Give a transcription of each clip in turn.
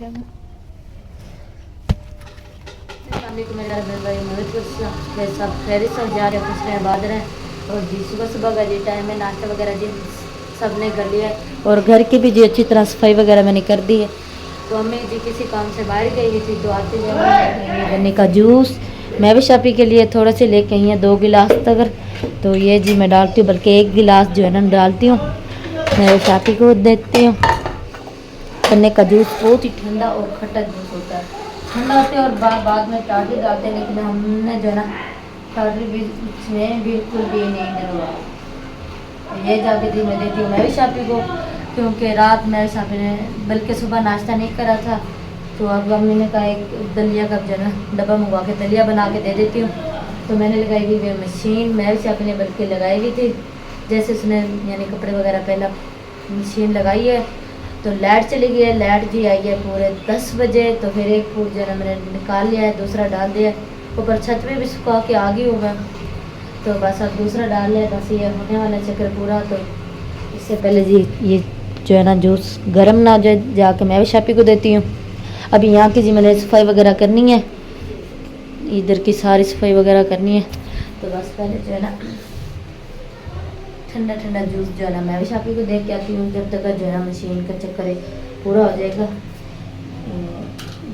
सब खैरियत से जा रहे खुश रहे बाद रहे। और जी सुबह सुबह का जी टाइम है, नाश्ता वगैरह जी सब ने कर लिया है और घर की भी जी अच्छी तरह सफाई वगैरह मैंने कर दी है। तो अम्मी जी किसी काम से बाहर गई थी तो आते जाए गन्ने का जूस मैं भी शापी के लिए थोड़ा से लेके आई हैं 2 गिलास तक। तो ये जी मैं डालती हूँ, बल्कि 1 गिलास जो है ना डालती हूँ, मैं शापी को देती हूँ। गन्ने का जूस बहुत ही ठंडा और खट्टा जूस होता है, ठंडा होते हैं और बाद में टाटरी डालते हैं, लेकिन हमने जो है ना टाटरी भी इसमें बिल्कुल भी नहीं डलवा। ये जाके दी मैं देती हूँ मैं भी शापी को, क्योंकि रात में शापी ने बल्कि सुबह नाश्ता नहीं करा था। तो अब अम्मी ने कहा एक दलिया का जो है ना डब्बा मंगवा के दलिया बना के दे देती हूँ। तो मैंने लगाई हुई है मशीन, मैं भी शापी ने बल्कि लगाई हुई थी, जैसे उसने यानी कपड़े वगैरह पहला मशीन लगाई है। तो लाइट चली गई है, लाइट जी आई है पूरे 10 बजे। तो फिर एक फूट जो है मैंने निकाल लिया है, दूसरा डाल दिया है, ऊपर छत पे भी सुखा के आ गई होगा। तो बस अब दूसरा डाल लिया, बस ये होने वाला चक्कर पूरा। तो इससे पहले जी ये जो है ना जूस गर्म ना हो जाए, जाके मैं भी शापी को देती हूँ। अभी यहाँ की जी मैंने सफाई वगैरह करनी है, इधर की सारी सफाई वगैरह करनी है। तो बस पहले जो है ना ठंडा ठंडा जूस जो है ना मैं भी शापी को देख के आती हूँ, जब तक जो है ना मशीन का चक्कर पूरा हो जाएगा।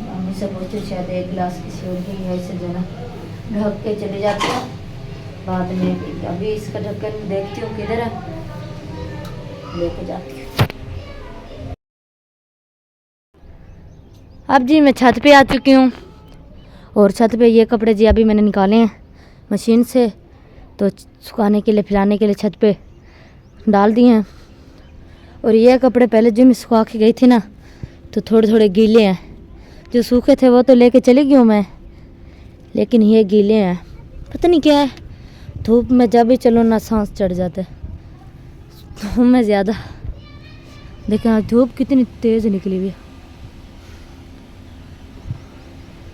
मम्मी से पूछते शायद 1 गिलास किसी और की है, इसे जो है ना ढक के चले जाते हैं बाद में। अभी इसका ढक्कन देखती हूँ किधर है, लेके जाती हूँ। अब जी मैं छत पे आ चुकी हूँ और छत पे ये कपड़े जी अभी मैंने निकाले हैं मशीन से, तो सुखाने के लिए फैलाने के लिए छत पे डाल दिए हैं। और ये कपड़े पहले जो मैं सुखा के गई थी ना तो थोड़े थोड़े गीले हैं, जो सूखे थे वो तो लेके चली गई हूँ मैं, लेकिन ये गीले हैं, पता नहीं क्या है। धूप में जब भी चलो ना सांस चढ़ जाता है धूप में ज़्यादा। देखें आज धूप कितनी तेज़ निकली हुई है।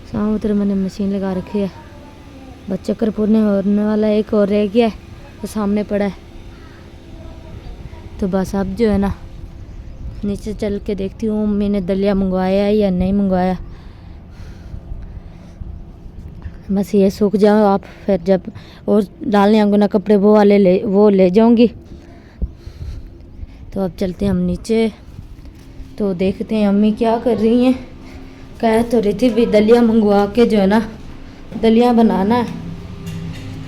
सामने उधर मैंने मशीन लगा रखी है, बस चक्कर पूरने होने वाला है, एक और रह गया है तो सामने पड़ा है। तो बस अब जो है ना नीचे चल के देखती हूँ मैंने दलिया मंगवाया है या नहीं मंगवाया। बस ये सूख जाओ आप, फिर जब और डालने आऊँगा ना कपड़े वो वाले वो ले जाऊँगी। तो अब चलते हैं हम नीचे, तो देखते हैं अम्मी क्या कर रही हैं। कह तो रही थी भी दलिया मंगवा के जो है ना दलिया बनाना है,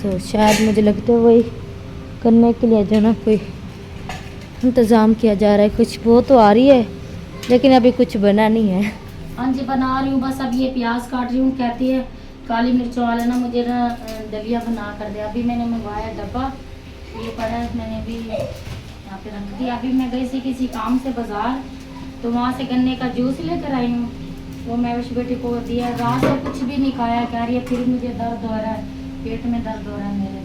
तो शायद मुझे लगता है वही करने के लिए जो है ना कोई इंतज़ाम किया जा रहा है। कुछ वो तो आ रही है लेकिन अभी कुछ बना नहीं है। हाँ जी बना रही हूँ, बस अब ये प्याज काट रही हूँ। कहती है काली मिर्चों वाला ना मुझे ना दलिया बना कर दे। अभी मैंने मंगवाया डब्बा, ये पड़ा है, मैंने भी यहाँ पे रख दिया। अभी मैं गई थी किसी काम से बाज़ार, तो वहाँ से गन्ने का जूस लेकर आई हूँ, वो मैं उस बेटी को दिया। रात से कुछ भी नहीं खाया, कह रही है फिर मुझे दर्द हो रहा है, पेट में दर्द हो रहा है मेरे।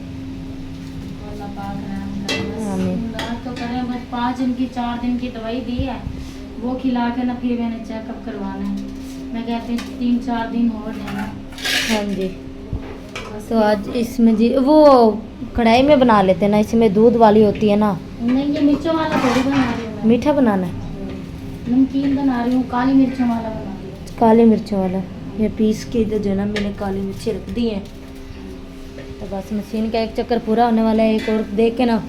तो करें बस 5 दिन की 4 दिन की दवाई दी है, वो खिला के ना फिर मैंने चेकअप करवाना है। मैं कहती हूँ 3-4 दिन और देना। हाँ जी तो आज इसमें जी वो कढ़ाई में बना लेते हैं ना, इसमें दूध वाली होती है ना। नहीं ये मिर्चों वाला थोड़ी बना रही हूँ, मीठा बनाना है, नमकीन बना रही हूँ, काली मिर्चों वाला बना रही हूँ। काली मिर्चों वाला ये पीस के इधर जो है ना मैंने काली मिर्ची रख दी है। तो बस मशीन का एक चक्कर पूरा होने वाला है, एक और देख के ना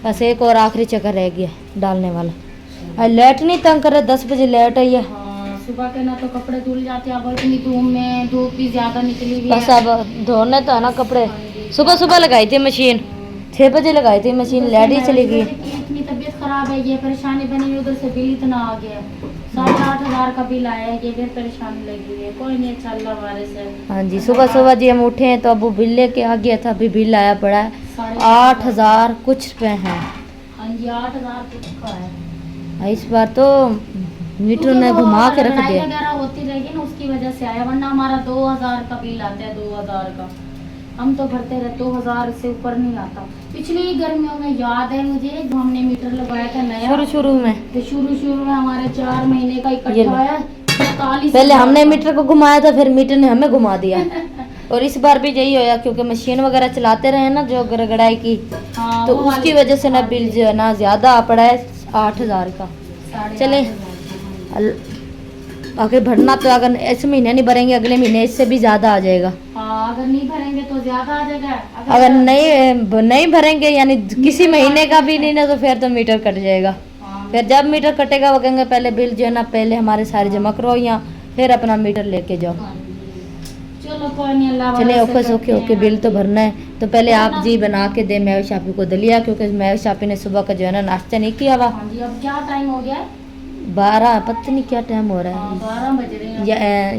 बस एक और आखिरी चक्कर रह गया डालने वाला। लाइट नहीं तंग कर रहा, 10 बजे लाइट आई है। हाँ, सुबह के ना तो कपड़े धुल जाते हैं, अब इतनी धूप में धूप भी ज़्यादा निकली हुई है। बस अब धोने तो है ना कपड़े। सुबह सुबह लगाई थी मशीन, 6 बजे लगाई थी मशीन, लाइट ही चली गई। इतनी तबीयत खराब है, ये परेशानी बनी हुई, उधर से बिल इतना आ गया, 7-8 हज़ार का बिल आया है, ये फिर परेशानी लगी हुई है। कोई नहीं अच्छा अल्लाह हमारे से। हाँ जी सुबह सुबह जी हम उठे हैं तो अब वो बिल लेके आ गया था, अभी बिल आया पड़ा है 8,000 कुछ रुपए हैं। हाँ जी 8,000 कुछ का है। इस बार तो मीटर ने घुमा के रख दिया। वगैरह होती रहेगी ना उसकी वजह से आया, वरना हमारा 2,000 का बिल आता है, 2,000 का हम तो भरते रहे, 2,000 से ऊपर नहीं आता। पिछली गर्मियों में याद है मुझे जो हमने मीटर लगवाया था नया शुरू में, तो शुरू में हमारे 4 महीने का इकट्ठा आया 45। पहले हमने मीटर को घुमाया था, फिर मीटर ने हमें घुमा दिया। और इस बार भी यही होया, क्योंकि मशीन वगैरह चलाते रहे ना जो गड़गड़ाई की, हाँ, तो उसकी वजह से ना बिल जो है ना ज़्यादा आ पड़ा है 8,000 का। चले आखिर भरना तो अगर इस महीने नहीं भरेंगे अगले महीने इससे भी ज़्यादा आ जाएगा। हाँ, अगर नहीं भरेंगे तो ज्यादा आ जाएगा। अगर नहीं भरेंगे यानी किसी महीने का भी नहीं ना तो फिर तो मीटर कट जाएगा। हाँ, फिर जब मीटर कटेगा वो कहेंगे पहले बिल जो है ना पहले हमारे सारे जमा करो या फिर अपना मीटर लेके जाओ। हाँ जी। चलो कोई नहीं, अल्लाह चलिए वाला ओके से ओके करते ओके, हैं। बिल तो भरना है। तो पहले आप जी बना के दे मैं शापी को दलिया, क्योंकि मैं शापी ने सुबह का जो है ना नाश्ता नहीं किया हुआ। हाँ जी, अब क्या टाइम हो गया है? 12 पता नहीं क्या टाइम हो रहा हाँ, है, 12 बज रहे हैं।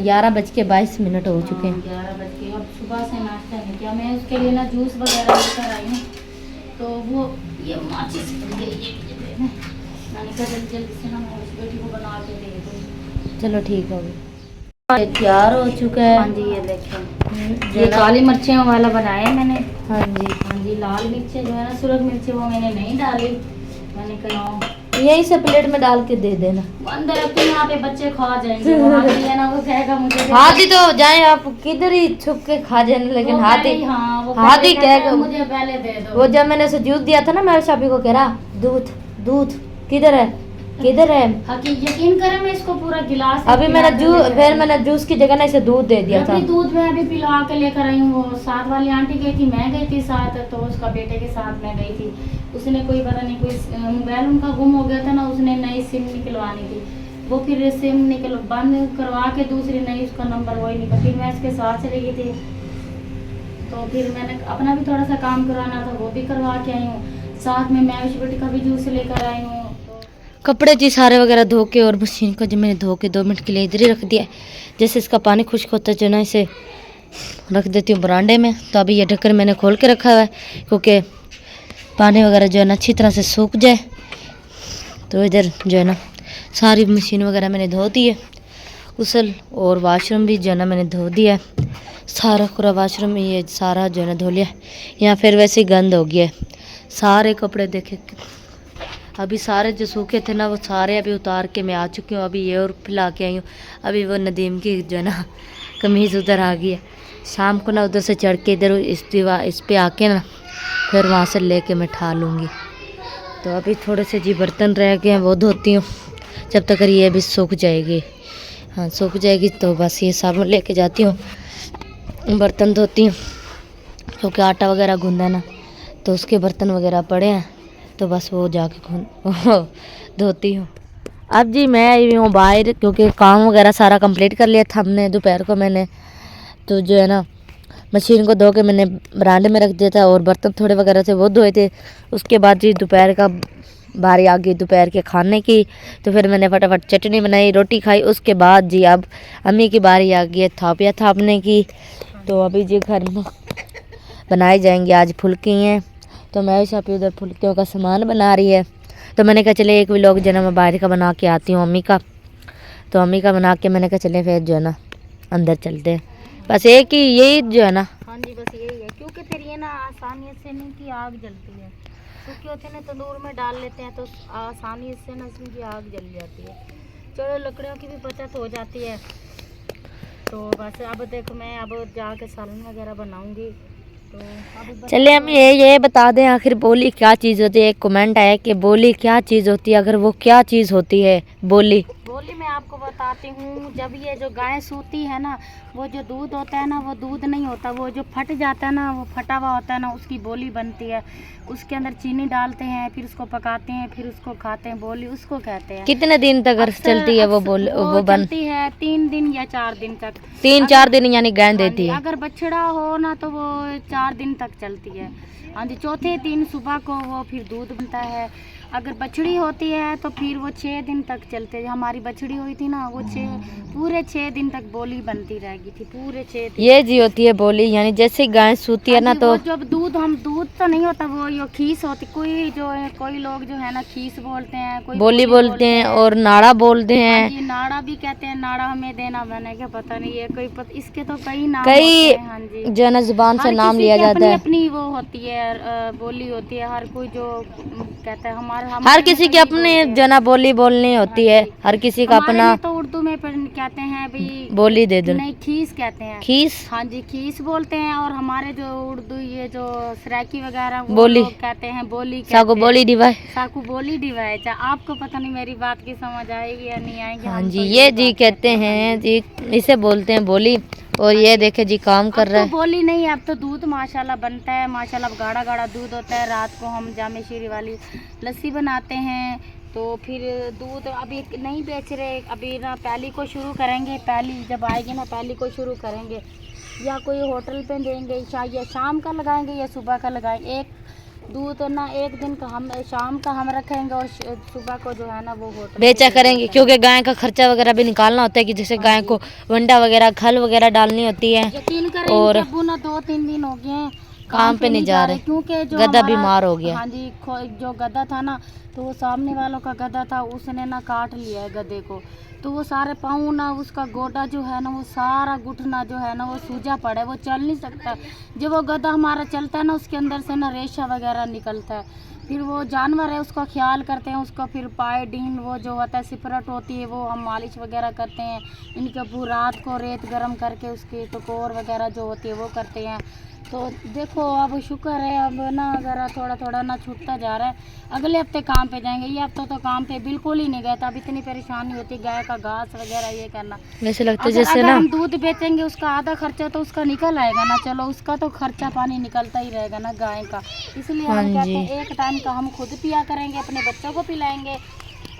11:22 हो चुके हैं। 11 बज के, अब सुबह से नाश्ता नहीं किया। मैं उसके लिए ना जूस वगैरह लेकर आई हूँ, तो वो ये माचिस बन गई ये मुझे देना। मैंने कहा जल्दी जल्दी से ना मैं उस बेटी को बना के दे दूँ। चलो ठीक हो गया, ये तैयार हो चुका है। हाँ जी, ये देखें, जो ये ना- काली मिर्चें वाला बनाया है मैंने। हाँ जी, हाँ जी, लाल मिर्चें जो है ना सुरख मिर्चें वो मैंने नहीं डाली। मैंने कहा यही से प्लेट में डाल के दे देना। अंदर रखती यहाँ पे बच्चे खा जाएंगे। वो हाथी है ना, वो कहेगा मुझे दे दो। हाथी तो जाए आप किधर ही छुप के खा जाने, लेकिन वो हाथी पहले- हाँ, वो हाथी पहले कहता है, कहेगा मुझे पहले दे दो। वो जब मैंने उसे जूस दिया था ना मैं शापी को कह रहा दूध दूध किधर है किधर है। यकीन करें मैं इसको पूरा गिलास अभी मैंने जूस की जगह ना इसे दूध दे दिया था। अभी दूध में अभी पिला के लेकर आई हूँ। वो साथ वाली आंटी गई थी, मैं गई थी साथ, तो उसका बेटे के साथ मैं गई थी। उसने कोई पता नहीं कोई मोबाइल उनका गुम हो गया था ना, उसने नई सिम निकलवानी थी। वो फिर सिम बंद करवा के दूसरी नई उसका नंबर वही निकल, फिर मैं इसके साथ चली गई थी। तो फिर मैंने अपना भी थोड़ा सा काम करवाना था, वो भी करवा के आई हूँ। साथ में मैं उस बेटी का भी जूस लेकर आई हूँ। कपड़े जी सारे वगैरह धो के और मशीन को जो मैंने धो के 2 मिनट के लिए इधर ही रख दिया है। जैसे इसका पानी खुश्क होता है जो ना इसे रख देती हूँ बरांडे में। तो अभी ये ढक्कन मैंने खोल के रखा हुआ है क्योंकि पानी वगैरह जो है ना अच्छी तरह से सूख जाए। तो इधर जो है ना सारी मशीन वगैरह मैंने धो दी है, गुसल और वाशरूम भी जो है ना मैंने धो दिया है। सारा पूरा वाशरूम में ये सारा जो है ना धो लिया। यहाँ फिर वैसे ही गंद हो गया है। सारे कपड़े देखे अभी सारे जो सूखे थे ना वो सारे अभी उतार के मैं आ चुकी हूँ। अभी ये और फैला के आई हूँ। अभी वो नदीम की जो है ना कमीज़ उधर आ गई है। शाम को ना उधर से चढ़ के इधर इस पे आके ना फिर वहाँ से लेके मैं ठा लूँगी। तो अभी थोड़े से जी बर्तन रह गए हैं वो धोती हूँ जब तक ये अभी सूख जाएगी। हाँ सूख जाएगी तो बस ये साबुन लेके जाती हूँ, बर्तन धोती हूँ क्योंकि आटा वगैरह गूंदा ना तो उसके बर्तन वगैरह पड़े हैं तो बस वो जाके धोती हूँ। अब जी मैं आई हूँ बाहर क्योंकि काम वगैरह सारा कंप्लीट कर लिया था हमने दोपहर को। मैंने तो जो है ना मशीन को धो के मैंने बरांडे में रख दिया था और बर्तन थोड़े वगैरह थे वो धोए थे। उसके बाद जी दोपहर का बारी आ गई दोपहर के खाने की। तो फिर मैंने फटाफट चटनी बनाई, रोटी खाई। उसके बाद जी अब अम्मी की बारी आ गई है थापिया थापने की। तो अभी जी घर में बनाए जाएंगे आज फुल्की हैं। तो मैं शापी उधर फुल्कियों का सामान बना रही है। तो मैंने कहा चले एक व्लॉग जो है ना मैं बाहर का बना के आती हूँ अम्मी का। तो अम्मी का बना के मैंने कहा चले फिर जो है ना अंदर चलते हैं। बस एक ही यही जो है ना। हाँ जी, बस यही है क्योंकि फिर ये ना आसानी से नहीं कि आग जलती है। सूखे होते हैं ना तंदूर में डाल लेते हैं तो आसानी से ना इसमें की आग जल जाती है। चलो लकड़ियों की भी बचत हो जाती है। तो बस अब देखो मैं अब जाके सालन वगैरह बनाऊंगी। तो अब चले हम ये बता दें आखिर बोली क्या चीज़ होती है। एक कमेंट आया कि बोली क्या चीज़ होती है, अगर वो क्या चीज़ होती है बोली मैं आपको बताती हूँ। जब ये जो गाय सूती है ना वो जो दूध होता है ना वो दूध नहीं होता, वो जो फट जाता है ना वो फटा हुआ होता है ना उसकी बोली बनती है। उसके अंदर चीनी डालते हैं फिर उसको पकाते हैं फिर उसको खाते हैं, बोली उसको कहते हैं। कितने दिन तक चलती है वो चलती है 3 दिन या 4 दिन तक। 3-4 दिन यानी गाय देती है। अगर बछड़ा हो ना तो वो 4 दिन तक चलती है। हाँ जी, चौथे दिन सुबह को वो फिर दूध बनता है। अगर बछड़ी होती है तो फिर वो 6 दिन तक चलते हैं। हमारी बछड़ी हुई थी ना वो पूरे 6 दिन तक बोली बनती रहेगी थी, पूरे 6 दिन। ये जी होती है बोली, यानी जैसे गाय सूती है ना तो जब दूध तो नहीं होता, वो यो खीस होती। कोई लोग जो है ना खीस बोलते हैं, कोई बोली बोलते हैं और नाड़ा बोलते हैं। ये नाड़ा भी कहते हैं। नाड़ा हमें देना मैंने क्या पता नहीं है इसके तो कई नाम कई होते हैं। हाँ जी, जो है ना जुबान से नाम लिया जाता है। अपनी वो होती है बोली होती है। हर कोई जो कहता है हर किसी की अपनी जो ना बोली बोलनी होती है। हर किसी का अपना तो उर्दू में पर कहते हैं अभी बोली दे दो। नहीं, खीस कहते हैं। खीस? हाँ जी, खीस बोलते हैं। और हमारे जो उर्दू ये जो सराइकी वगैरह वो बोली। लोग कहते हैं बोली। साकू बोली डिवाई। साकू बोली डिवाई। आपको पता नहीं मेरी बात की समझ आएगी या नहीं आएगी। हाँ जी, ये जी कहते हैं जी, इसे बोलते हैं बोली। और ये देखे जी काम कर रहा है। तो बोली नहीं, अब तो दूध माशाल्लाह बनता है, माशाल्लाह गाढ़ा गाढ़ा दूध होता है। रात को हम जामे शीरी वाली लस्सी बनाते हैं, तो फिर दूध अभी नहीं बेच रहे, अभी ना पहली को शुरू करेंगे। पहली जब आएगी ना पहली को शुरू करेंगे, या कोई होटल पे देंगे, या शाम का लगाएंगे या सुबह का लगाएंगे। एक दूध ना एक दिन का हम शाम का हम रखेंगे और सुबह को जो है ना वो होटल बेचा करेंगे, क्योंकि गाय का खर्चा वगैरह भी निकालना होता है कि जैसे गाय को वंडा वगैरह खल वगैरह डालनी होती है। यकीन करें और अबू ना 2-3 दिन हो गए हैं काम पे नहीं जा रहे, क्योंकि जो गधा बीमार हो गया। हाँ जी, जो गधा था ना, तो वो सामने वालों का गधा था, उसने ना काट लिया है गधे को। तो वो सारे पाँव ना, उसका गोटा जो है ना, वो सारा घुटना जो है ना वो सूजा पड़ा है, वो चल नहीं सकता। जब वो गधा हमारा चलता है ना, उसके अंदर से ना रेशा वगैरह निकलता है। फिर वो जानवर है, उसका ख्याल करते हैं, उसका फिर पायडीन वो जो होता है सिपरट होती है, वो हम मालिश वगैरह करते हैं। इनके पूरी रात को रेत गर्म करके उसकी टकोर वगैरह जो होती है वो करते हैं। तो देखो अब शुक्र है, अब ना ज़रा थोड़ा थोड़ा ना छूटता जा रहा है। अगले हफ्ते काम पे जाएंगे, ये हफ्ता तो काम पे बिल्कुल ही नहीं गया था। अब इतनी परेशानी होती है गाय का घास वगैरह ये करना। वैसे लगता है जैसे जैसे अगर ना हम दूध बेचेंगे उसका आधा खर्चा तो उसका निकल आएगा ना, चलो उसका तो खर्चा पानी निकलता ही रहेगा ना गाय का। इसलिए हम कहते हैं एक टाइम का हम खुद पिया करेंगे, अपने बच्चों को पिलाएंगे,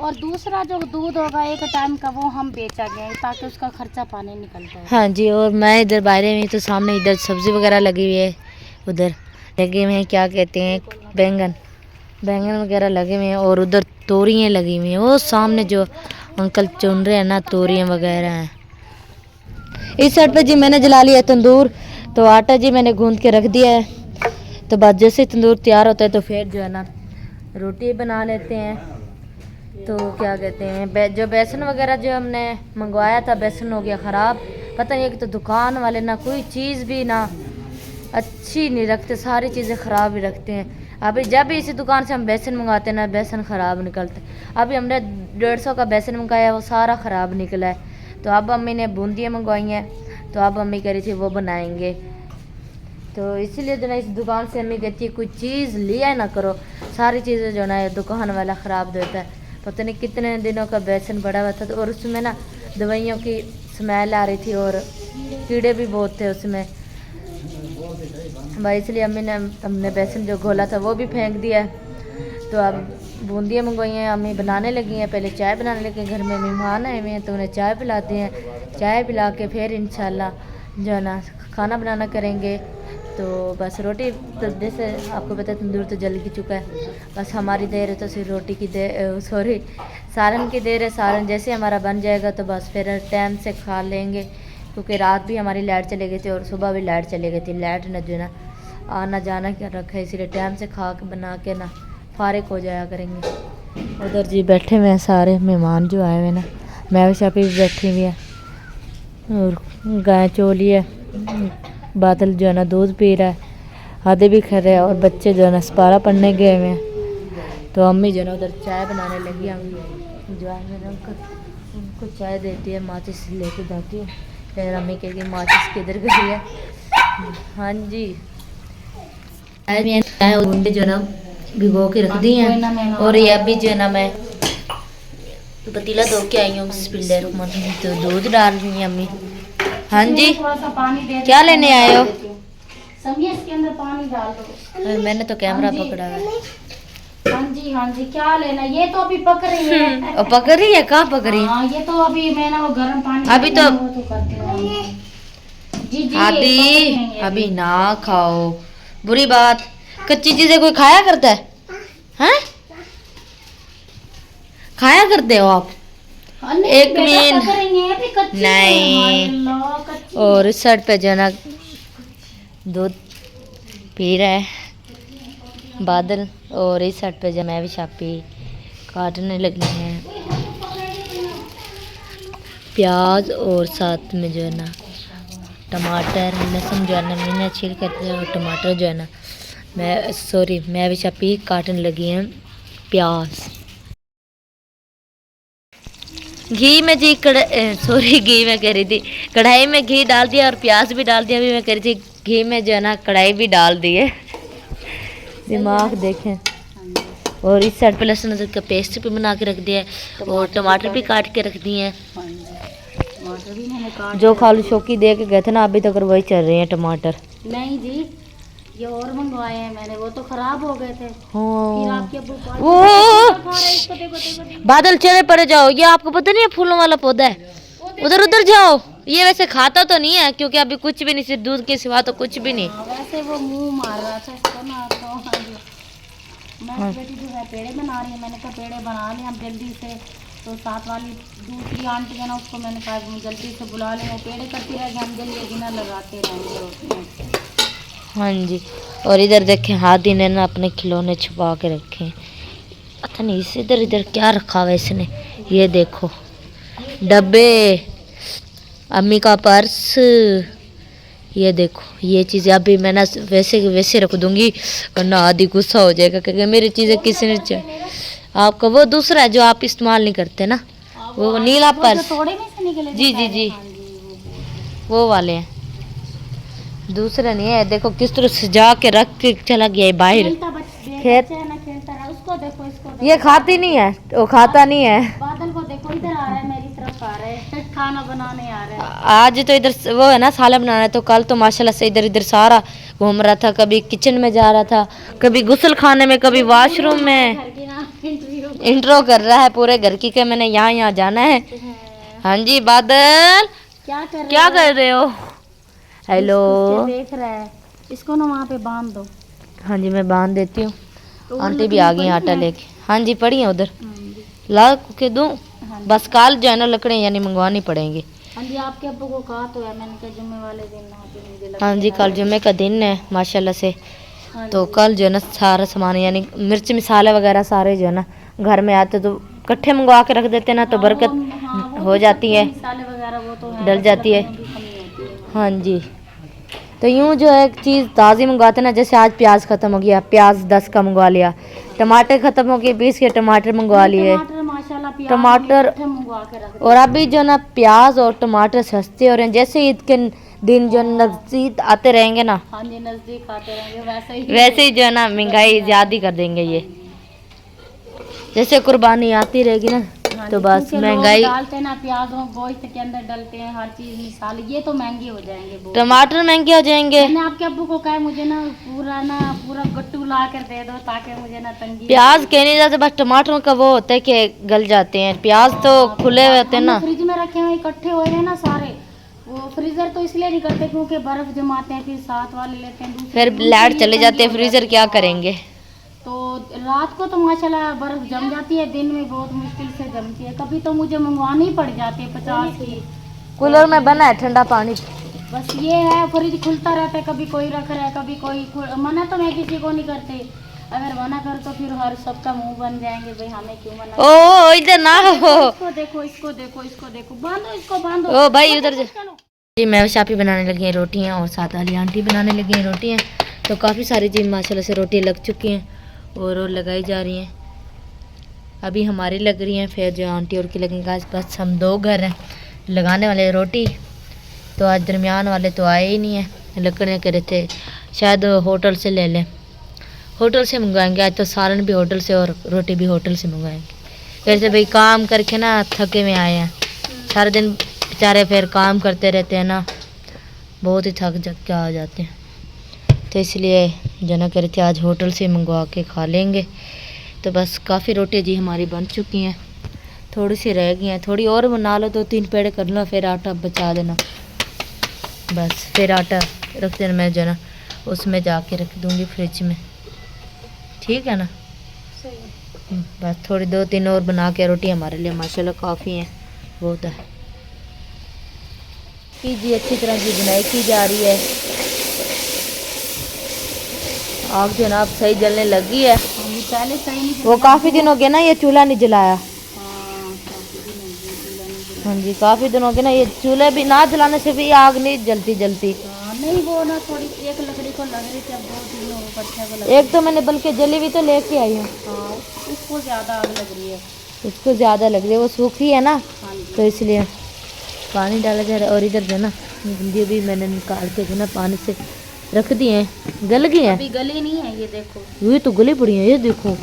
और दूसरा जो दूध होगा एक टाइम का वो हम बेचा गए, ताकि उसका खर्चा पानी निकलता है। हाँ जी, और मैं इधर बाहर में तो सामने इधर सब्जी वगैरह लगी हुई है, उधर लगे हुए हैं क्या कहते हैं बैंगन वगैरह लगे हुए हैं, और उधर तोरियाँ लगी हुई हैं। वो सामने जो अंकल चुन रहे हैं ना, तोरियाँ वगैरह हैं। इस साइड पे जी मैंने जला लिया तंदूर, तो आटा जी मैंने गूंद के रख दिया है। तो बाद जैसे तंदूर तैयार होता है तो फिर जो है ना रोटी बना लेते हैं। तो क्या कहते हैं जो बेसन वगैरह जो हमने मंगवाया था, बेसन हो गया ख़राब। पता नहीं है कि तो दुकान वाले ना कोई चीज़ भी ना अच्छी नहीं रखते, सारी चीज़ें ख़राब ही रखते हैं। अभी जब भी इसी दुकान से हम बेसन मंगाते हैं ना, बेसन ख़राब निकलते। अभी हमने 150 का बेसन मंगाया, वो सारा ख़राब निकला है। तो अब अम्मी ने बूंदियाँ मंगवाई हैं, तो अब अम्मी कह रही थी वो बनाएंगे। तो इसीलिए जो ना इस दुकान से अम्मी कहती है कोई चीज़ लिया ना करो, सारी चीज़ें जो ना दुकान वाला ख़राब देता है। पता नहीं कितने दिनों का बेसन पड़ा हुआ था, तो और उसमें ना दवाइयों की स्मेल आ रही थी और कीड़े भी बहुत थे उसमें भाई, इसलिए हमने बेसन जो घोला था वो भी फेंक दिया है। तो अब बूंदियाँ मंगवाई हैं, अम्मी बनाने लगी हैं। पहले चाय बनाने लगी, घर में मेहमान आए हुए हैं तो उन्हें चाय पिलाते हैं। चाय पिला के फिर इंशाल्लाह जो है ना खाना बनाना करेंगे। तो बस रोटी तो जैसे आपको पता है तंदूर तो जल ही चुका है, बस हमारी देर है तो सिर्फ रोटी की देर, सॉरी सालन की देर है। सालन जैसे हमारा बन जाएगा तो बस फिर टाइम से खा लेंगे, क्योंकि रात भी हमारी लाइट चली गई थी और सुबह भी लाइट चली गई थी। लाइट न जो है ना आना जाना क्या रखा है, इसलिए टाइम से खा के बना के ना फारिग हो जाया करेंगे। उधर जी बैठे हुए हैं सारे मेहमान जो आए हुए ना, मैं भी शापी भी बैठी हुई है, और गाय चोली है, बादल जो है ना दूध पी रहा है, आधे भी खा रहे हैं, और बच्चे जो है ना सपारा पढ़ने गए हुए हैं। तो अम्मी जो है ना उधर चाय बनाने लगी। अम्मी जो है मेरे उनको चाय देती है, माचिस लेके जाती है, फिर अम्मी कहेगी माचिस किधर गई है। हाँ जी, जो ना भिगो के रख दी हैं, और ये अभी जो है ना मैं पतीला धो के आई हूँ, तो दूध डाल रही है अम्मी। हाँ जी, थोड़ा सा पानी दे, क्या लेने आए हो? इसके अंदर पानी डाल दो। मैंने तो कैमरा पकड़ा है। हाँ जी, क्या लेना? ये तो अभी पक रही है। और पक रही है? कहाँ पक रही है? हाँ, ये तो अभी मैंने वो गर्म पानी अभी तो करते हैं। जी अभी ना खाओ, बुरी बात। कच्ची चीजें कोई खाया करता है? हैं? खाया करते हो आप? एक मिनट नहीं। और इस साइड पे जो ना दूध पी रहा है बादल, और इस साइड पे जो मैं भी शापी काटने लगी हैं प्याज, और साथ में जो है ना टमाटर लहसुन जो है ना मैंने छील करते हैं, और टमाटर जो है ना मैं भी शापी काटने लगी हैं प्याज। घी में जी सॉरी घी में कह रही थी, कढ़ाई में घी डाल दिया और प्याज भी डाल दिया। अभी मैं कह रही थी घी में जो है ना कढ़ाई भी डाल दी है। दिमाग देखें। और इस साइड पे लहसुन अदरक का पेस्ट भी बना के रख दिया है और टमाटर भी काट के रख दिए हैं। टमाटर भी मैंने काट जो खालू शौकी दे के गए थे ना, अभी तक वही चल रहे हैं टमाटर। नहीं जी, ये और मंगवाए हैं मैंने, वो तो खराब हो गए थे। हाँ। फिर आपके अब्बू वो बादल चले पड़े जाओ, ये आपको पता नहीं है फूलों वाला पौधा है, उधर उधर जाओ। ये वैसे खाता तो नहीं है क्योंकि अभी कुछ भी नहीं, सिर्फ दूध के सिवा तो कुछ भी नहीं। वैसे वो मुंह मार रहा था इसको ना, तो मैं बेटी जो है पेड़े बना रही है, मैंने कहा पेड़े बना लें हम जल्दी से। तो साथ वाली दूसरी आंटी है ना, उसको मैंने कहा जल्दी से बुला लें, वो पेड़े करती रहेगी, हम जल्दी डिनर लगाते रहेंगे। हाँ जी। और इधर देखें हादी ने ना अपने खिलौने छुपा के रखे हैं। पता नहीं इस इधर इधर क्या रखा हुआ है इसने। ये देखो डब्बे, अम्मी का पर्स, ये देखो ये चीज़ें अभी मैं ना वैसे वैसे रख दूंगी वरना आदि गुस्सा हो जाएगा क्योंकि मेरी चीज़ें किसी ने आपका वो दूसरा है जो आप इस्तेमाल नहीं करते ना, वो नीला पर्स। जी जी जी, वो वाले हैं, दूसरा नहीं है। देखो किस तरह सजा के रख के चला गया है बाहर खेत। उसको देखो, इसको देखो। ये खाती नहीं है, वो खाता नहीं है। बादल को देखो, इधर आ रहा है, मेरी तरफ आ रहा है, खाना बनाने आ रहा है। आज तो इधर वो है ना सालन बनाना है, तो कल तो माशाल्लाह से इधर इधर सारा घूम रहा था, कभी किचन में जा रहा था, कभी गुस्ल खाने में, कभी वॉशरूम में। इंट्रो कर रहा है पूरे घर की कि मैंने यहाँ यहाँ जाना है। हाँ जी बादल क्या कर रहे हो? हेलो, देख रहा है, इसको ना वहाँ पे बांध दो। हाँ जी मैं बांध देती हूँ। आंटी भी आ गई आटा लेके। हाँ जी पड़ी है उधर, ला के दूँ? बस कल जो है ना लकड़ियाँ यानी मंगवानी पड़ेंगी। हाँ जी, आपके अब्बू को कहा तो है मैंने, कहा जुम्मे वाले दिन। हाँ जी कल जुम्मे का दिन है माशाल्लाह से, तो कल जो है ना सारा सामान यानी मिर्च मसाले वगैरह सारे जो है ना घर में आते तो इकट्ठे मंगवा के रख देते ना, तो बरकत हो जाती है, डल जाती है। हाँ जी, तो यूँ जो है एक चीज़ ताज़ी मंगवाते ना, जैसे आज प्याज ख़त्म हो गया, प्याज 10 का मंगवा लिया, टमाटर ख़त्म हो गए 20 के टमाटर मंगवा लिए, टमाटर। और अभी जो ना प्याज और टमाटर सस्ते हो रहे हैं, जैसे ईद के दिन जो नज़दीक आते रहेंगे ना, हाँ जी नज़दीक आते रहेंगे, वैसे ही जो है ना महंगाई ज़्यादा कर देंगे ये। जैसे कुर्बानी आती रहेगी ना तो बस महंगाई डालते हैं ना, प्याजों गोश्त के अंदर डालते हैं हर चीज मसाले, ये तो महंगे हो जाएंगे, टमाटर महंगे हो जाएंगे। मैंने आपके अब्बू को कहा मुझे ना पूरा गट्टू ला कर दे दो ताकि मुझे ना तंगी। प्याज कह नहीं जाते, बस टमाटरों का वो होता है कि गल जाते हैं, प्याज तो खुले होते हैं ना। फ्रिज में रखे हुए इकट्ठे हो रहे हैं ना सारे, वो फ्रीजर तो इसलिए नहीं करते क्योंकि बर्फ जमाते हैं, फिर साथ वाले लेते हैं, फिर लाइट चले जाते हैं, फ्रीजर क्या करेंगे। तो रात को तो माशाल्लाह बर्फ जम जाती है, दिन में बहुत मुश्किल से जमती है, कभी तो मुझे मंगवानी पड़ जाती है 50 की। कूलर में बना है ठंडा पानी, बस ये है फ्रिज खुलता रहता है, कभी कोई रख रहा है कभी कोई। मना तो मैं किसी को नहीं करते, अगर मना कर तो फिर हर सबका मुंह बन जाएंगे, भाई हमें क्यों मना। ओ इधर ना हो, इसको देखो इसको देखो इसको देखो, बांधो इसको बांधो। ओ भाई उधर जी। मैं शापी बनाने लगी हैं रोटियां और साथ वाली आंटी बनाने लगी हैं रोटियां, तो काफ़ी सारी जी माशाल्लाह से रोटियां लग चुकी हैं और लगाई जा रही हैं। अभी हमारी लग रही हैं, फिर जो आंटी और की लगेंगे। आज बस हम 2 घर हैं लगाने वाले रोटी, तो आज दरमियान वाले तो आए ही नहीं हैं, लकड़ियाँ कह रहे थे शायद होटल से ले लें, होटल से मंगवाएंगे। आज तो सालन भी होटल से और रोटी भी होटल से मंगवाएंगे। कैसे भाई काम करके ना थके में आए हैं, सारे दिन बेचारे फिर काम करते रहते हैं ना, बहुत ही थक जग के आ जाते हैं, तो इसलिए जना कह रहे थे आज होटल से मंगवा के खा लेंगे। तो बस काफ़ी रोटी जी हमारी बन चुकी हैं, थोड़ी सी रह गई हैं, थोड़ी और बना लो, 2-3 पेड़े कर लो, फिर आटा बचा देना, बस फिर आटा रख देना, मैं जो ना उसमें जाके रख दूँगी फ्रिज में, ठीक है ना। बस थोड़ी 2-3 और बना के रोटी हमारे लिए माशाल्लाह काफ़ी हैं, बहुत है जी। अच्छी तरह की बुनाई की जा रही है, आग जो ना अब सही जलने लगी है। पहले सही नहीं, वो काफ़ी दिन हो गए ना ये चूल्हा नहीं जलाया। हाँ जी काफ़ी दिन हो गए ना, ये चूल्हे भी ना जलाने से भी आग नहीं जलती। नहीं वो ना थोड़ी एक लकड़ी को लग रही थी, अब 2 दिन हो गए। एक तो मैंने बल्कि जली हुई तो लेके आई हूँ, उसको ज़्यादा आग लग रही है, उसको ज़्यादा लग रही है, वो सूखी है ना। हाँ जी तो इसलिए पानी डाला जा रहा है। और इधर जो है ना बूंदी भी मैंने निकाल के जो ना पानी से रख दिए हैं, गल गई हैं। अभी गली नहीं है ये देखो। ये तो गली पड़ी है, ये देखो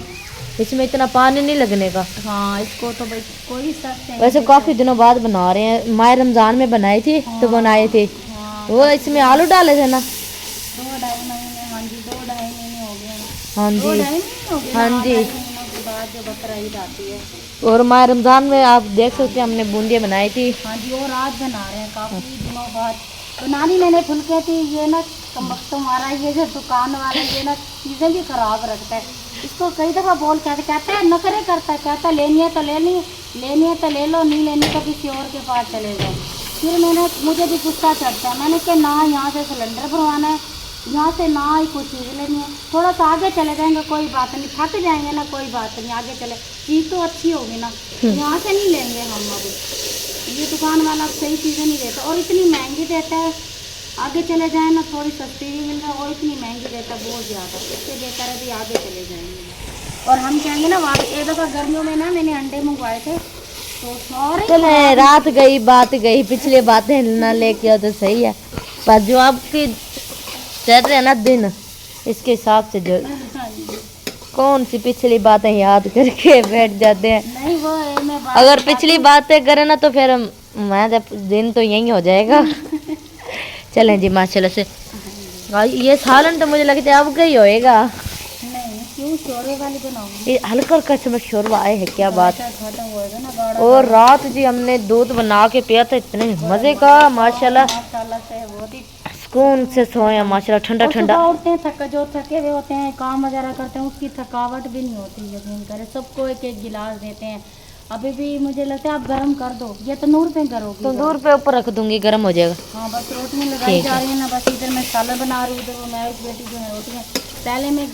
इसमें इतना पानी नहीं लगने का। हाँ इसको तो भाई कोई शक नहीं। वैसे काफ़ी दिनों बाद बना रहे हैं, माह रमज़ान में बनाई थी तो बनाए थे। हाँ वो इसमें आलू डाले थे ना। 2-2.5 महीने, हाँ जी 2-2.5 महीने हो गए हैं। हाँ जी 2-2.5 महीने हो गए हाँ ना, जी। 2.5 महीनों के बाद जो बकरा ईद आती है। और माह रमज़ान में आप देख सकते हैं हमने बूंदियाँ बनाई थी। हाँ जी और आज बना रहे हैं काफ़ी दिनों बाद। बनानी मैंने फुलके थी, ये ना तुम्हारा ये जो दुकान वाला ये ना चीज़ें भी खराब रखता है। इसको कई दफ़ा बोल कहता है नखरे करता है, कहता है लेनी है तो ले ली, लेनी है तो ले लो, नहीं लेनी तो किसी और के पास चले जाओ। फिर मुझे भी गुस्सा चढ़ता है, मैंने कहा ना यहाँ से सिलेंडर भरवाना है, यहाँ से ना ही कुछ चीज़ लेनी है, थोड़ा सा आगे चले जाएंगे कोई बात नहीं, थक जाएंगे ना कोई बात नहीं, आगे चले चीज़ तो अच्छी होगी ना, यहाँ से नहीं लेंगे हम। अभी ये दुकान वाला सही चीज़ें नहीं देता और इतनी महंगी देता है। आगे चले जाए ना थोड़ी सस्ती भी मिल रहा है और इतनी महंगी देता है बहुत ज़्यादा। इससे बेहतर है भी आगे चले जाएंगे। और हम कहेंगे ना वहाँ एक दफ़ा गर्मियों में ना मैंने अंडे मंगवाए थे तो सारे चले रात गई बात गई, पिछली बातें ना लेके आओ तो सही है, पर जो आपकी चल रहे हैं ना दिन इसके हिसाब से जो कौन सी पिछली बातें याद करके बैठ जाते हैं। नहीं वो है मैं अगर पिछली बातें करें ना तो फिर मैं दिन तो यही हो जाएगा। चलें जी माशाल्लाह से। ये सालन तो मुझे लगता है अब का ही होएगा। नहीं क्यों शोरबे वाली बनाऊंगी, ये हल्का हल्का से शोरबा आए है, क्या बात। खत्म होएगा ना गाढ़ा। और रात जी हमने दूध बना के पिया था, इतने मजे का माशाल्लाह, माशाल्लाह से बहुत ही सुकून से सोया माशाल्लाह, ठंडा और ठंडा। सुबह उठते हैं जो थके हुए होते हैं काम वगैरह करते हैं उसकी थकावट भी नहीं होती। यकीन करें सबको एक एक गिलास देते हैं। अभी भी मुझे लगता है आप गर्म कर दो, ये तंदूर पे करोगी? तंदूर पे ऊपर रख दूंगी, गर्म हो जाएगा। हाँ बस रोटियाँ लगाई जा रही है ना, बस इधर मैं सालन बना रही हूँ, उधर वो मेरी बेटी जो है रोटियाँ। पहले मैं